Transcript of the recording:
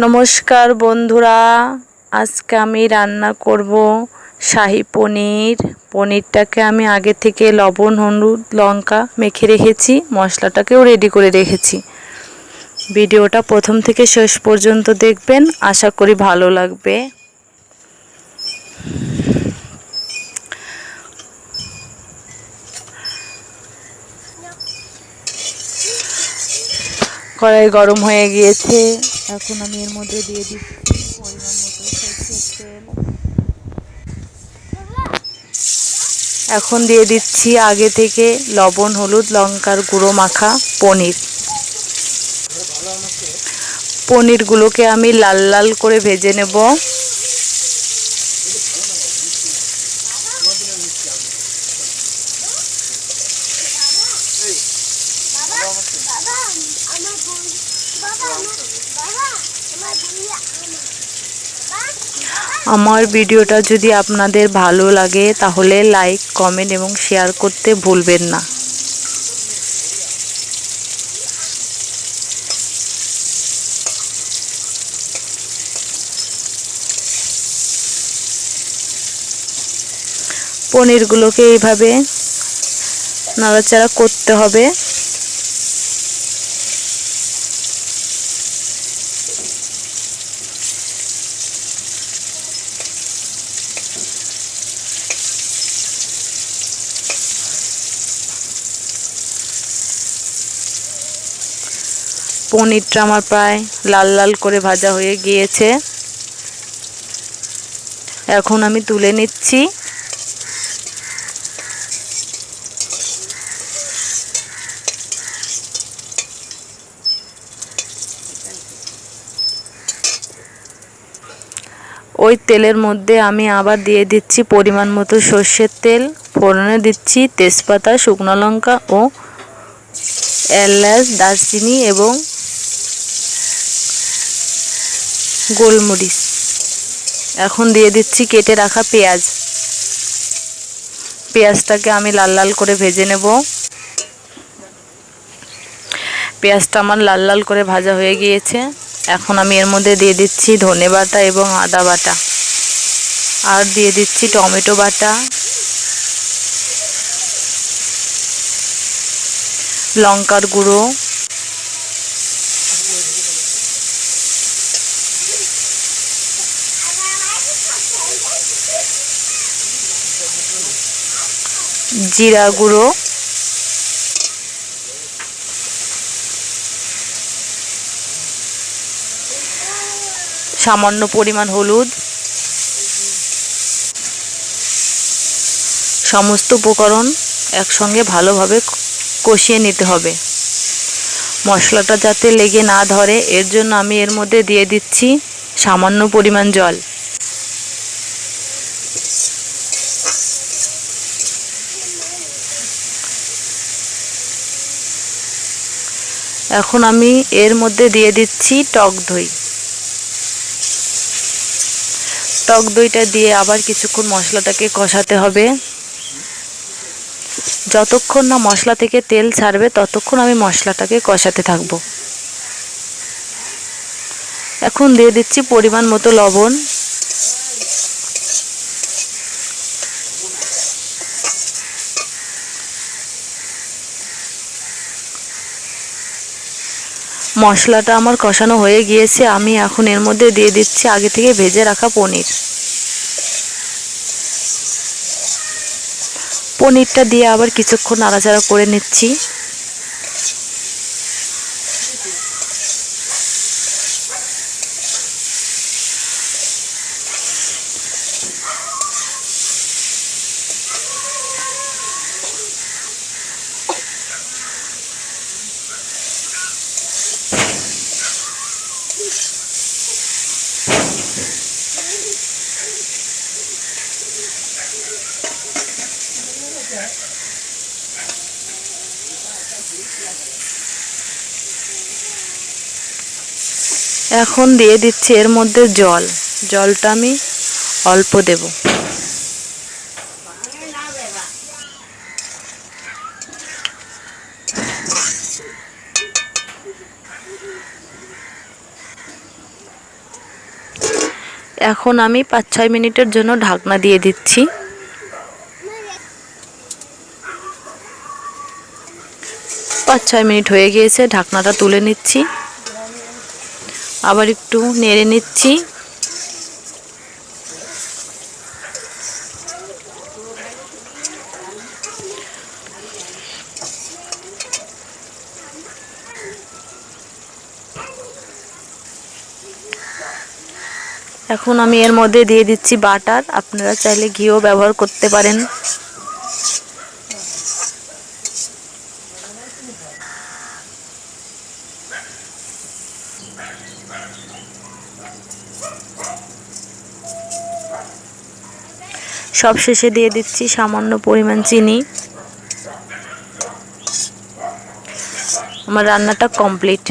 নমস্কার বন্ধুরা, আজকে আমি রান্না করব শাহী পনির। পনিরটাকে আমি আগে থেকে লবণ, হলুদ, লঙ্কা মেখে রেখেছি, মশলাটাকেও রেডি করে রেখেছি। ভিডিওটা প্রথম থেকে শেষ পর্যন্ত দেখবেন, আশা করি ভালো লাগবে। কড়াই গরম হয়ে গিয়েছে, এখন আমি এর মধ্যে দিয়ে দিচ্ছি পরিমাণ মতো সরষের তেল। এখন দিয়ে দিচ্ছি আগে থেকে লবণ, হলুদ, লঙ্কার গুঁড়ো মাখা পনির। পনিরগুলোকে আমি লাল লাল করে ভেজে নেব। আমার ভিডিওটা যদি আপনাদের ভালো লাগে তাহলে লাইক, কমেন্ট এবং শেয়ার করতে ভুলবেন না। পনিরগুলোকে এইভাবে নাড়াচাড়া করতে হবে। পনিরটা আমার প্রায় লাল লাল করে ভাজা হয়ে গিয়েছে, এখন আমি তুলে নিচ্ছি। ওই তেলের মধ্যে আমি আবার দিয়ে দিচ্ছি পরিমাণ মতো সর্ষের তেল। ফোড়নে দিচ্ছি তেজপাতা, শুকনো লঙ্কা ও এলাচ, দারচিনি এবং গোলমরিচ। এখন দিয়ে দিচ্ছি কেটে রাখা পেঁয়াজ। পেঁয়াজটাকে আমি লাল লাল করে ভেজে নেব। পেঁয়াজটা আমার লাল লাল করে ভাজা হয়ে গিয়েছে, এখন আমি এর মধ্যে দিয়ে দিচ্ছি ধনে বাটা এবং আদা বাটা, আর দিয়ে দিচ্ছি টমেটো বাটা, লঙ্কার গুঁড়ো, জিরা গুঁড়ো, সামান্য পরিমাণ হলুদ। সমস্ত উপকরণ একসঙ্গে ভালোভাবে কষিয়ে নিতে হবে। মশলাটা যাতে লেগে না ধরে এর জন্য আমি এর মধ্যে দিয়ে দিচ্ছি সামান্য পরিমাণ জল। এখন আমি এর মধ্যে দিয়ে দিচ্ছি টক দই। টক দইটা দিয়ে আবার কিছুক্ষণ মশলাটাকে কষাতে হবে। যতক্ষণ না মশলা থেকে তেল ছাড়বে ততক্ষণ আমি মশলাটাকে কষাতে থাকব। এখন দিয়ে দিচ্ছি পরিমাণ মতো লবণ। মশলাটা আমার কষানো হয়ে গিয়েছে, আমি এখন এর মধ্যে দিয়ে দিচ্ছি আগে থেকে ভেজে রাখা পনির। পনিরটা দিয়ে আবার কিছুক্ষণ নাড়াচাড়া করে নিচ্ছি। এখন দিয়ে দিচ্ছি এর মধ্যে জল। জলটা আমি অল্প দেব। এখন আমি 5-6 মিনিটের জন্য ঢাকনা দিয়ে দিচ্ছি। 5-6 মিনিট হয়ে গিয়েছে, ঢাকনাটা তুলে নিচ্ছি, আবার একটু নেড়ে নিচ্ছি। এখন আমি এর মধ্যে দিয়ে দিচ্ছি বাটার, আপনারা চাইলে ঘিও ব্যবহার করতে পারেন। সব শেষে দিয়ে দিচ্ছি সামান্য পরিমাণ চিনি। আমার রান্নাটা কমপ্লিট।